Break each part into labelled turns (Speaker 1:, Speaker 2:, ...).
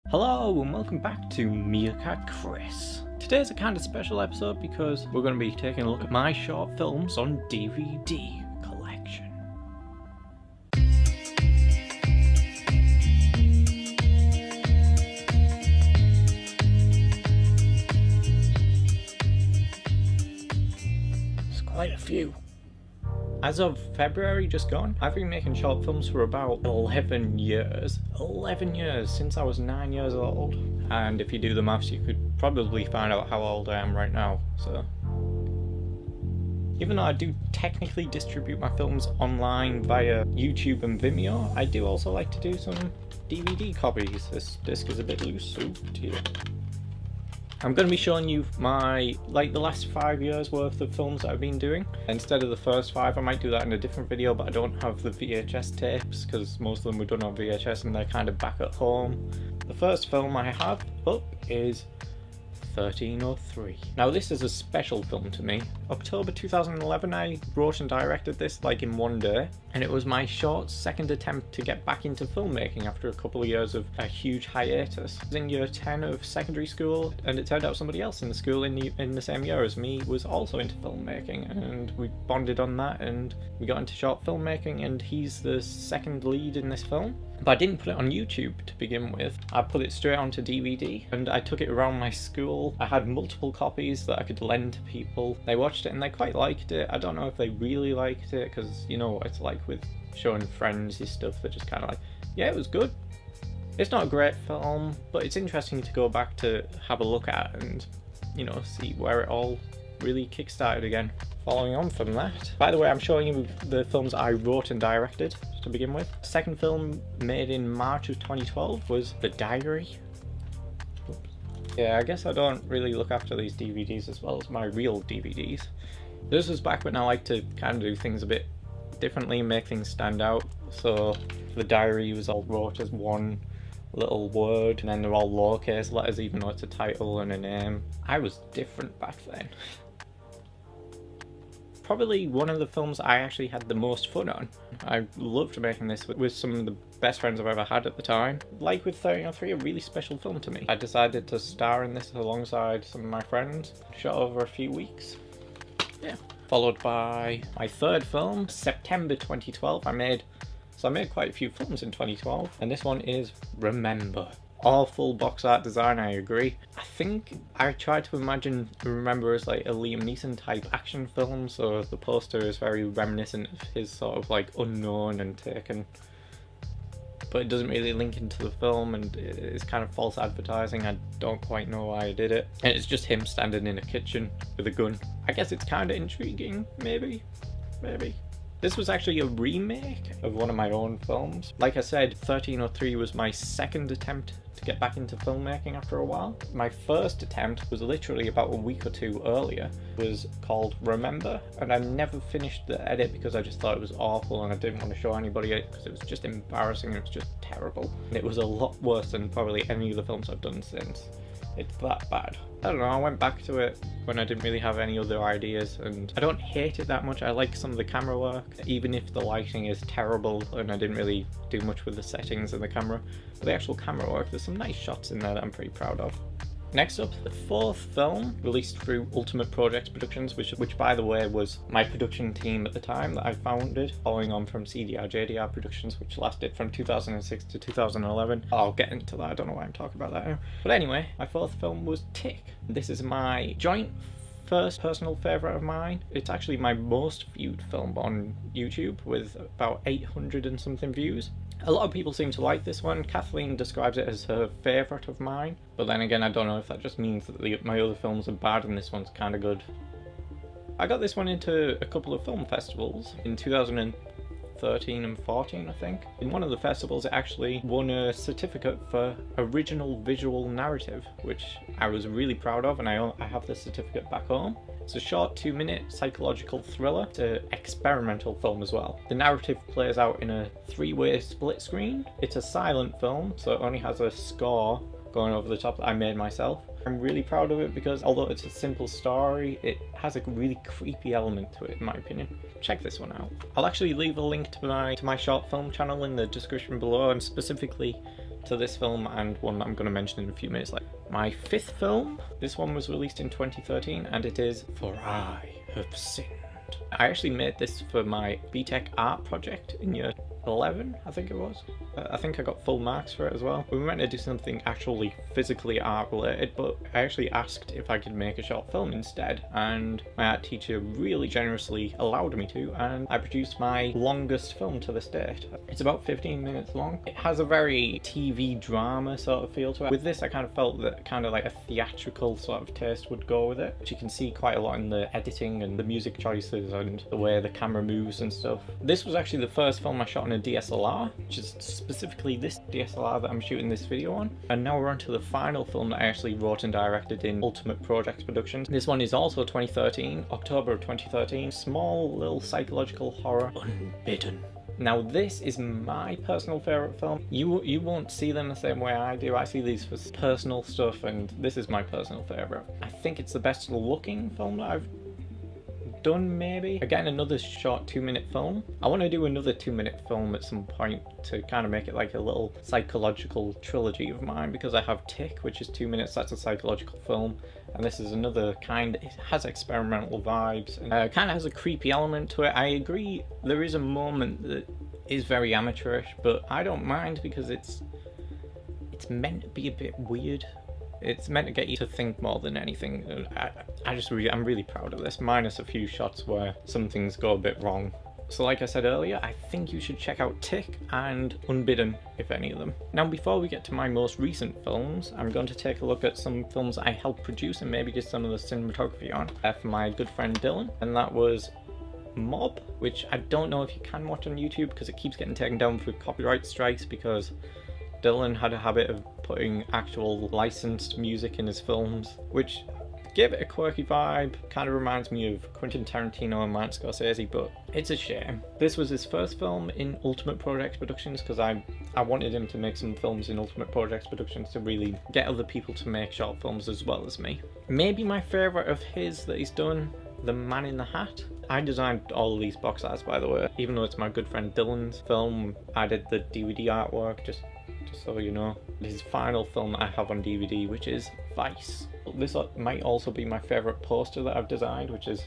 Speaker 1: Hello and welcome back to Meerkat Chris. Today's a kind of special episode because we're going to be taking a look at my short films on DVD collection. It's quite a few. As of February just gone, I've been making short films for about 11 years. 11 years, since I was 9 years old. And if you do the maths, you could probably find out how old I am right now, so. Even though I do technically distribute my films online via YouTube and Vimeo, I do also like to do some DVD copies. This disc is a bit loose, so dear. I'm going to be showing you the last 5 years worth of films that I've been doing. Instead of the first 5, I might do that in a different video, but I don't have the VHS tapes because most of them were done on VHS and they're kind of back at home. The first film I have up is 1303. Now this is a special film to me. October 2011 I wrote and directed this in one day, and it was my short second attempt to get back into filmmaking after a couple of years of a huge hiatus. I was in year 10 of secondary school, and it turned out somebody else in the school in the same year as me was also into filmmaking, and we bonded on that and we got into short filmmaking, and he's the second lead in this film. But I didn't put it on YouTube to begin with. I put it straight onto DVD and I took it around my school. I had multiple copies that I could lend to people. They watched it and they quite liked it. I don't know if they really liked it because, you know what it's like with showing friends your stuff. They're just kind of like, yeah, it was good. It's not a great film, but it's interesting to go back to have a look at and, you know, see where it all really kickstarted again. Following on from that, by the way, I'm showing you the films I wrote and directed to begin with. The second film, made in March of 2012, was The Diary. Oops. Yeah, I guess I don't really look after these DVDs as well as my real DVDs. This was back when I like to kind of do things a bit differently and make things stand out. So The Diary was all wrote as one little word, and then they're all lowercase letters even though it's a title and a name. I was different back then. Probably one of the films I actually had the most fun on. I loved making this with some of the best friends I've ever had at the time. Like with 1303, a really special film to me. I decided to star in this alongside some of my friends. Shot over a few weeks. Yeah. Followed by my third film, September 2012. I made quite a few films in 2012, and this one is Remember. Awful box art design, I agree. I think I tried to imagine Remember as like a Liam Neeson type action film, so the poster is very reminiscent of his sort of like Unknown and Taken, but it doesn't really link into the film and it's kind of false advertising. I don't quite know why I did it, and it's just him standing in a kitchen with a gun. I guess it's kind of intriguing, maybe. This was actually a remake of one of my own films. Like I said, 1303 was my second attempt to get back into filmmaking after a while. My first attempt was literally about a week or two earlier. It was called Remember, and I never finished the edit because I just thought it was awful and I didn't want to show anybody it because it was just embarrassing and it was just terrible. And it was a lot worse than probably any of the films I've done since. It's that bad. I don't know, I went back to it when I didn't really have any other ideas, and I don't hate it that much. I like some of the camera work, even if the lighting is terrible and I didn't really do much with the settings and the camera. But the actual camera work, there's some nice shots in there that I'm pretty proud of. Next up, the fourth film, released through Ultimate Projects Productions, which by the way was my production team at the time that I founded, following on from CDR/JDR Productions, which lasted from 2006 to 2011. I'll get into that, I don't know why I'm talking about that now. But anyway, my fourth film was Tick. This is my joint first personal favourite of mine. It's actually my most viewed film on YouTube with about 800 and something views. A lot of people seem to like this one. Kathleen describes it as her favourite of mine, but then again I don't know if that just means that my other films are bad and this one's kind of good. I got this one into a couple of film festivals in 2013 and 14, I think. In one of the festivals it actually won a certificate for original visual narrative, which I was really proud of, and I have the certificate back home. It's a short 2-minute psychological thriller. It's an experimental film as well. The narrative plays out in a 3-way split screen. It's a silent film, so it only has a score going over the top that I made myself. I'm really proud of it because although it's a simple story, it has a really creepy element to it in my opinion. Check this one out. I'll actually leave a link to my short film channel in the description below, and specifically to this film and one that I'm going to mention in a few minutes. Like my 5th film, this one was released in 2013 and it is For I Have Sinned. I actually made this for my BTEC art project in year 11, I think it was. I think I got full marks for it as well. We were meant to do something actually physically art related, but I actually asked if I could make a short film instead, and my art teacher really generously allowed me to, and I produced my longest film to this date. It's about 15 minutes long. It has a very TV drama sort of feel to it. With this, I kind of felt that kind of like a theatrical sort of taste would go with it, which you can see quite a lot in the editing and the music choices and the way the camera moves and stuff. This was actually the first film I shot on a DSLR, which is specifically this DSLR that I'm shooting this video on. And now we're on to the final film that I actually wrote and directed in Ultimate Projects Productions. This one is also 2013, October of 2013. Small little psychological horror, Unbidden. Now this is my personal favourite film. You won't see them the same way I do. I see these for personal stuff, and this is my personal favourite. I think it's the best looking film that I've done, maybe. Again, another short 2-minute film. I want to do another 2-minute film at some point to kind of make it like a little psychological trilogy of mine, because I have Tick, which is 2 minutes, that's a psychological film, and this is another kind. It has experimental vibes and kind of has a creepy element to it. I agree there is a moment that is very amateurish, but I don't mind because it's meant to be a bit weird. It's meant to get you to think more than anything. I'm really proud of this, minus a few shots where some things go a bit wrong. So like I said earlier, I think you should check out Tick and Unbidden, if any of them. Now before we get to my most recent films, I'm going to take a look at some films I helped produce and maybe just some of the cinematography on for my good friend Dylan, and that was Mob, which I don't know if you can watch on YouTube because it keeps getting taken down for copyright strikes, because Dylan had a habit of putting actual licensed music in his films, which gave it a quirky vibe. Kind of reminds me of Quentin Tarantino and Martin Scorsese, but it's a shame. This was his first film in Ultimate Projects Productions, because I wanted him to make some films in Ultimate Projects Productions to really get other people to make short films as well as me. Maybe my favourite of his that he's done, The Man in the Hat. I designed all of these box arts, by the way. Even though it's my good friend Dylan's film, I did the DVD artwork, just so you know. His final film that I have on DVD, which is Vice. This might also be my favourite poster that I've designed, which is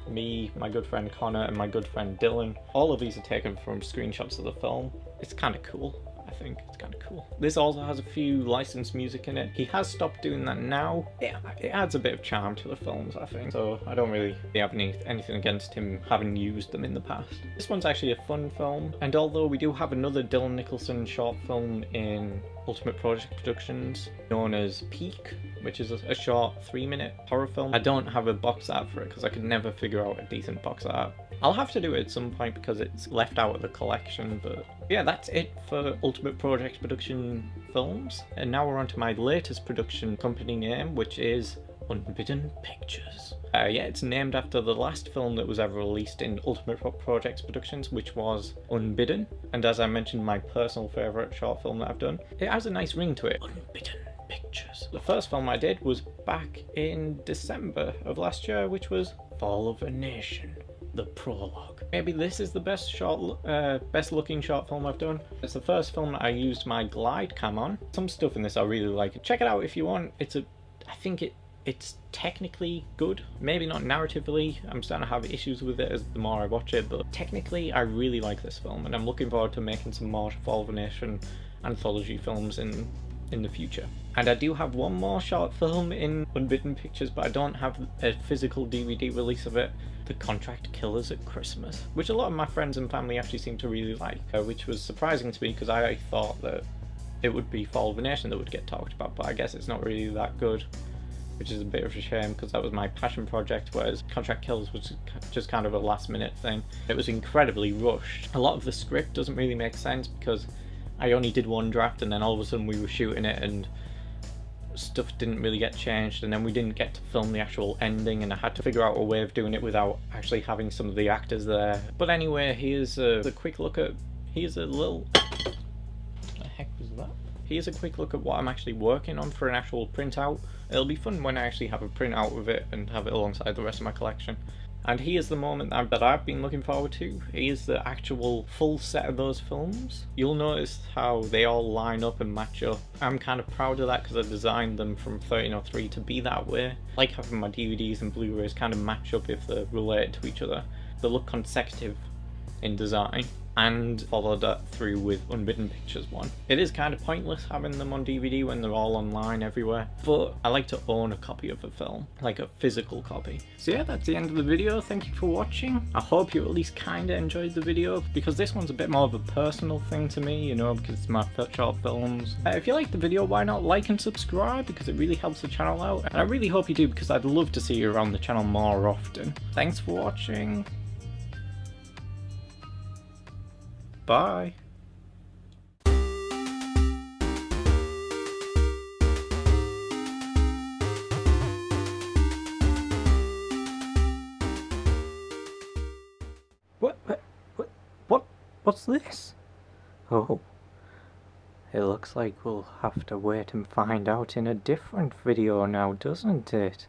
Speaker 1: me, my good friend Connor, and my good friend Dylan. All of these are taken from screenshots of the film. It's kind of cool. I think it's kind of cool. This also has a few licensed music in it. He has stopped doing that now. It adds a bit of charm to the films, I think, so I don't really have anything against him having used them in the past. This one's actually a fun film, and although we do have another Dylan Nicholson short film in Ultimate Project Productions known as Peak, which is a short 3-minute horror film, I don't have a box art for it because I could never figure out a decent box art. I'll have to do it at some point because it's left out of the collection, but yeah, that's it for Ultimate Project Production films. And now we're on to my latest production company name, which is Unbidden Pictures. Yeah, it's named after the last film that was ever released in Ultimate Projects Productions, which was Unbidden. And as I mentioned, my personal favourite short film that I've done. It has a nice ring to it. Unbidden Pictures. The first film I did was back in December of last year, which was Fall of a Nation, the prologue. Maybe this is the best looking short film I've done. It's the first film that I used my glide cam on. Some stuff in this I really like. Check it out if you want. I think it's technically good. Maybe not narratively. I'm starting to have issues with it as the more I watch it, but technically I really like this film, and I'm looking forward to making some more Fall of a Nation anthology films in the future. And I do have one more short film in Unbidden Pictures, but I don't have a physical DVD release of it. The Contract Killers at Christmas, which a lot of my friends and family actually seem to really like, which was surprising to me because I thought that it would be Fall of a Nation that would get talked about, but I guess it's not really that good, which is a bit of a shame because that was my passion project, whereas Contract Killers was just kind of a last minute thing. It was incredibly rushed. A lot of the script doesn't really make sense because I only did one draft and then all of a sudden we were shooting it and stuff didn't really get changed, and then we didn't get to film the actual ending, and I had to figure out a way of doing it without actually having some of the actors there. But anyway, here's a quick look at, here's a little, what the heck was that? Here's a quick look at what I'm actually working on for an actual printout. It'll be fun when I actually have a printout of it and have it alongside the rest of my collection. And here's the moment that I've been looking forward to. Here's the actual full set of those films. You'll notice how they all line up and match up. I'm kind of proud of that because I designed them from 1303 to be that way. I like having my DVDs and Blu-rays kind of match up if they're related to each other. They look consecutive in design, and followed that through with Unbidden Pictures one. It is kind of pointless having them on DVD when they're all online everywhere, but I like to own a copy of a film, like a physical copy. So yeah, that's the end of the video. Thank you for watching. I hope you at least kind of enjoyed the video, because this one's a bit more of a personal thing to me, you know, because it's my short films. If you liked the video, why not like and subscribe, because it really helps the channel out, and I really hope you do, because I'd love to see you around the channel more often. Thanks for watching. Bye. What's this? Oh, it looks like we'll have to wait and find out in a different video now, doesn't it?